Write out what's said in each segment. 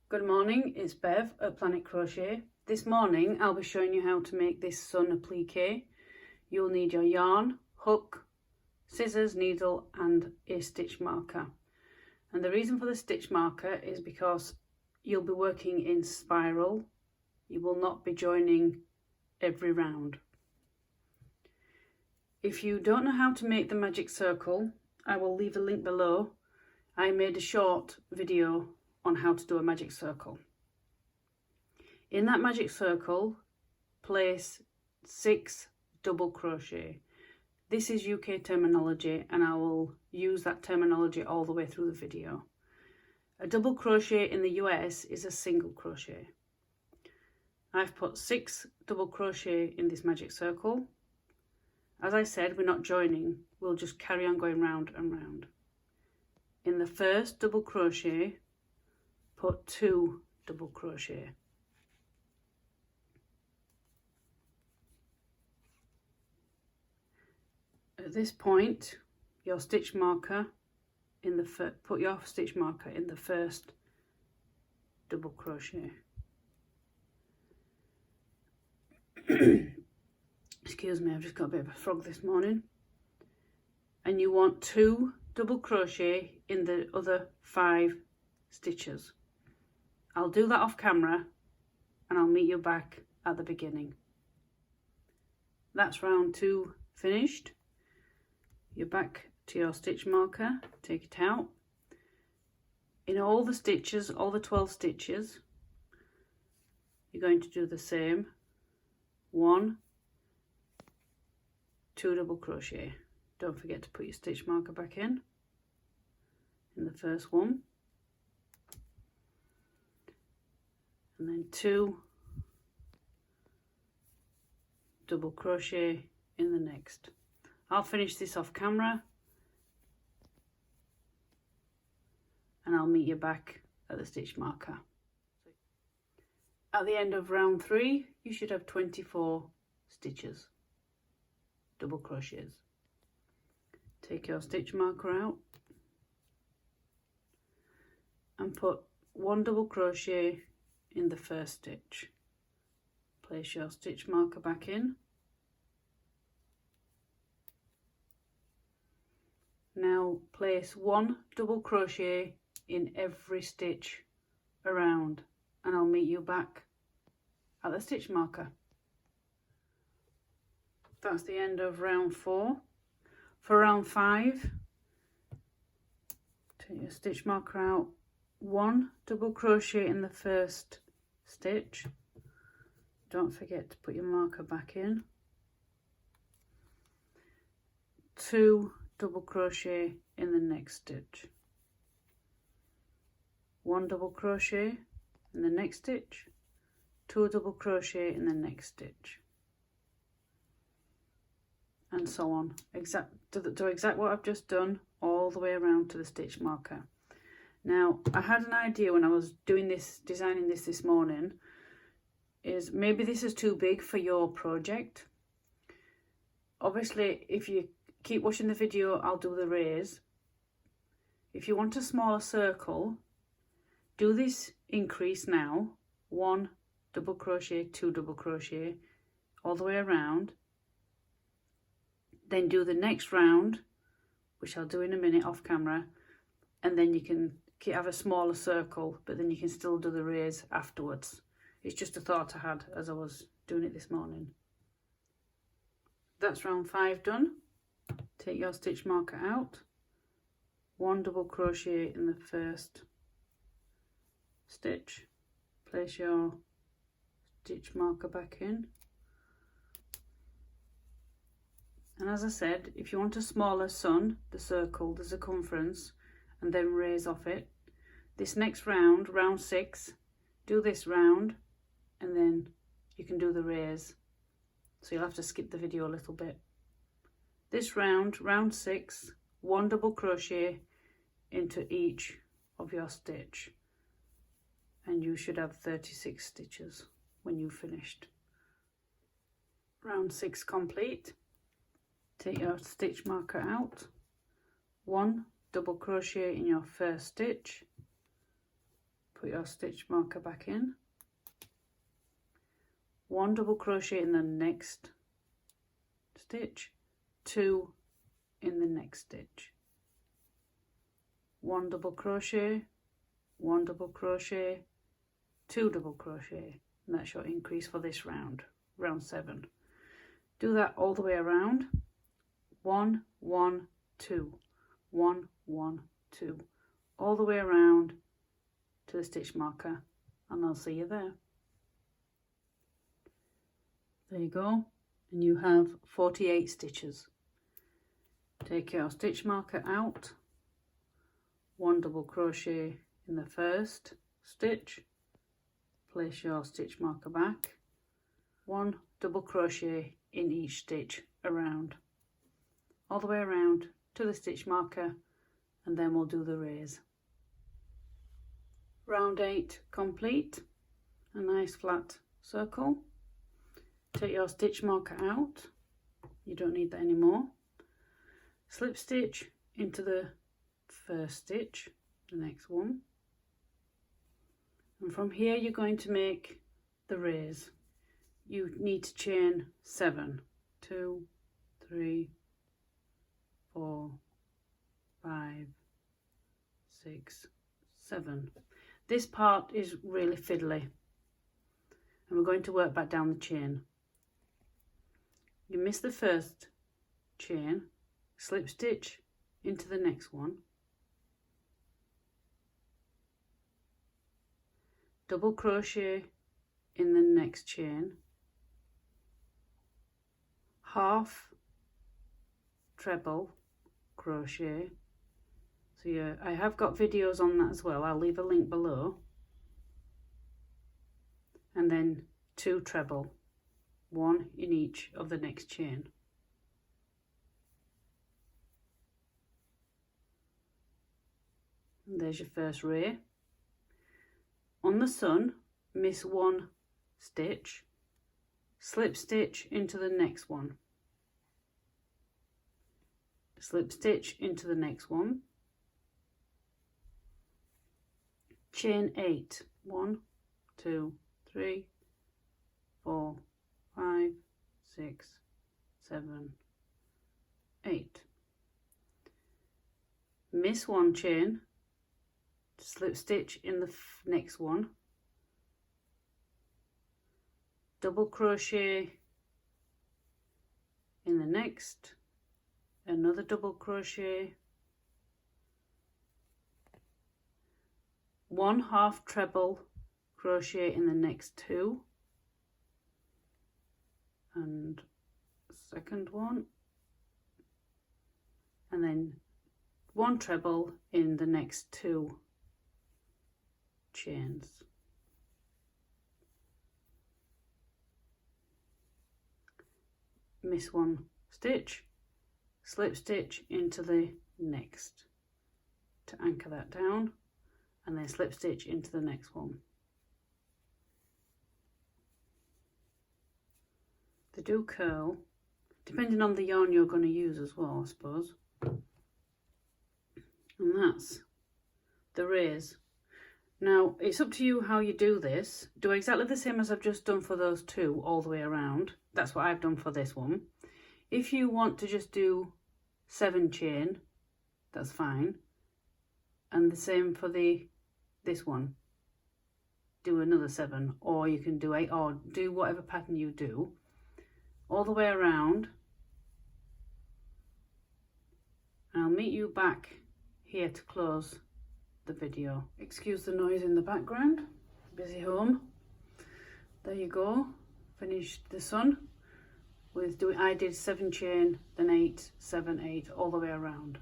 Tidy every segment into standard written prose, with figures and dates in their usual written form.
Good morning, it's Bev at Planetcrochet. This morning I'll be showing you how to make this sun applique. You'll need your yarn, hook, scissors, needle and a stitch marker. And the reason for the stitch marker is because you'll be working in spiral. You will not be joining every round. If you don't know how to make the magic circle, I will leave a link below. I made a short video on how to do a magic circle. In that magic circle, place 6 double crochet. This is UK terminology and I will use that terminology all the way through the video. A double crochet in the US is a single crochet. I've put 6 double crochet in this magic circle. As I said, we're not joining, we'll just carry on going round and round. In the first double crochet, put 2 double crochet. At this point, your stitch marker in the put your stitch marker in the first double crochet. Excuse me, I've just got a bit of a frog this morning. And you want 2 double crochet in the other 5 stitches. I'll do that off camera and I'll meet you back at the beginning. That's round 2 finished. You're back to your stitch marker, take it out. In all the stitches, all the 12 stitches, you're going to do the same. 1, 2 double crochet. Don't forget to put your stitch marker back in the first one. And then 2 double crochet in the next. I'll finish this off camera and I'll meet you back at the stitch marker. At the end of round 3 you should have 24 stitches, double crochets. Take your stitch marker out and put 1 double crochet in the first stitch. Place your stitch marker back in. Now place 1 double crochet in every stitch around and I'll meet you back at the stitch marker. That's the end of round 4. For round 5, take your stitch marker out, 1 double crochet in the first stitch. Don't forget to put your marker back in. 2 double crochet in the next stitch. 1 double crochet in the next stitch. 2 double crochet in the next stitch. And so on. Do exactly what I've just done all the way around to the stitch marker. Now, I had an idea when I was doing this, designing this morning, is maybe this is too big for your project. Obviously, if you keep watching the video, I'll do the raise. If you want a smaller circle, do this increase now, 1 double crochet, 2 double crochet, all the way around. Then do the next round, which I'll do in a minute off camera, and then you can have a smaller circle, but then you can still do the raise afterwards. It's just a thought I had as I was doing it this morning. That's round 5 done. Take your stitch marker out, 1 double crochet in the first stitch, place your stitch marker back in. And as I said, if you want a smaller sun, the circle, the circumference, and then raise off it, this next round, round 6, do this round and then you can do the raise. So you'll have to skip the video a little bit. This round, round 6, 1 double crochet into each of your stitch. And you should have 36 stitches when you've finished. Round 6 complete. Take your stitch marker out, 1 double crochet in your first stitch, put your stitch marker back in, 1 double crochet in the next stitch, 2 in the next stitch, 1 double crochet, 1 double crochet, 2 double crochet, and that's your increase for this round, round 7. Do that all the way around. 1 1 2, 1 1 2, all the way around to the stitch marker, and I'll see you there. There you go, and you have 48 stitches. Take your stitch marker out, 1 double crochet in the first stitch, place your stitch marker back, 1 double crochet in each stitch around, all the way around to the stitch marker, and then we'll do the raise. Round 8 complete, a nice flat circle. Take your stitch marker out, you don't need that anymore. Slip stitch into the first stitch, the next one, and from here you're going to make the raise. You need to chain 7, 2, 3, 4, 5, 6, 7. This part is really fiddly, and we're going to work back down the chain. You miss the first chain, slip stitch into the next one, double crochet in the next chain, half treble crochet. So yeah, I have got videos on that as well, I'll leave a link below, and then 2 treble, 1 in each of the next chain. And there's your first ray. On the sun, miss 1 stitch, slip stitch into the next one, slip stitch into the next one, chain 8, 1 2 3 4 5 6 7 8, miss 1 chain, slip stitch in the next one, double crochet in the next, another double crochet, 1 half treble crochet in the next 2, and second one, and then 1 treble in the next 2 chains. Miss 1 stitch, slip stitch into the next to anchor that down, and then slip stitch into the next one. They do curl, depending on the yarn you're going to use as well, I suppose. And that's the raise. Now, it's up to you how you do this. Do exactly the same as I've just done for those 2 all the way around. That's what I've done for this one. If you want to just do 7 chain, that's fine. And the same for this one. Do another 7, or you can do 8, or do whatever pattern you do. All the way around. And I'll meet you back here to close the video. Excuse the noise in the background, busy home. There you go, finished the sun with I did 7 chain, then 8, 7, 8, all the way around.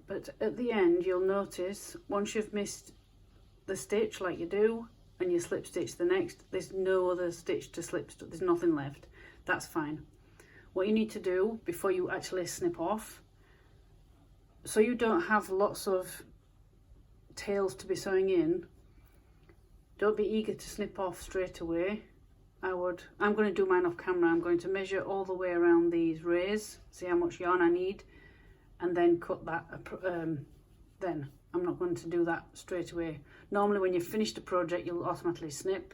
But at the end you'll notice once you've missed the stitch like you do and you slip stitch the next, there's no other stitch to slip, there's nothing left. That's fine. What you need to do before you actually snip off, so you don't have lots of tails to be sewing in, don't be eager to snip off straight away. I'm going to do mine off camera. I'm going to measure all the way around these rays, see how much yarn I need, and then cut that then I'm not going to do that straight away. Normally when you've finished a project, you'll automatically snip.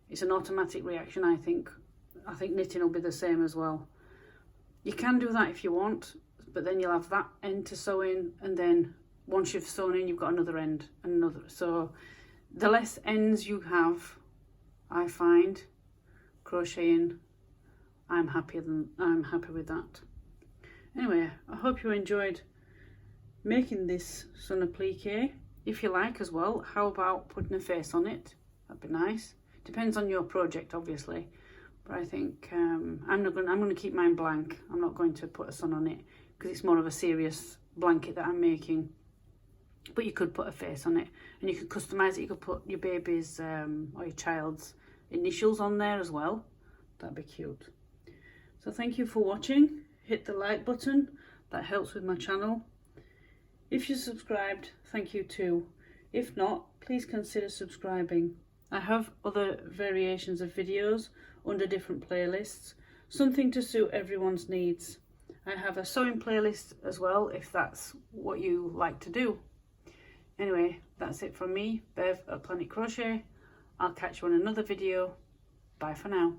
It's an automatic reaction, I think. I think knitting will be the same as well. You can do that if you want, but then you'll have that end to sew in, and then once you've sewn in, you've got another end and another. So the less ends you have, I find, crocheting, I'm happy with that. Anyway, I hope you enjoyed making this sun applique. If you like as well, how about putting a face on it? That'd be nice. Depends on your project, obviously, but I think I'm going to keep mine blank. I'm not going to put a sun on it because it's more of a serious blanket that I'm making. But you could put a face on it, and you could customize it. You could put your baby's or your child's initials on there as well. That'd be cute. So thank you for watching. Hit the like button, that helps with my channel. If you're subscribed, thank you too. If not, please consider subscribing. I have other variations of videos under different playlists, something to suit everyone's needs. I have a sewing playlist as well, if that's what you like to do. Anyway, that's it from me, Bev at Planetcrochet. I'll catch you on another video. Bye for now.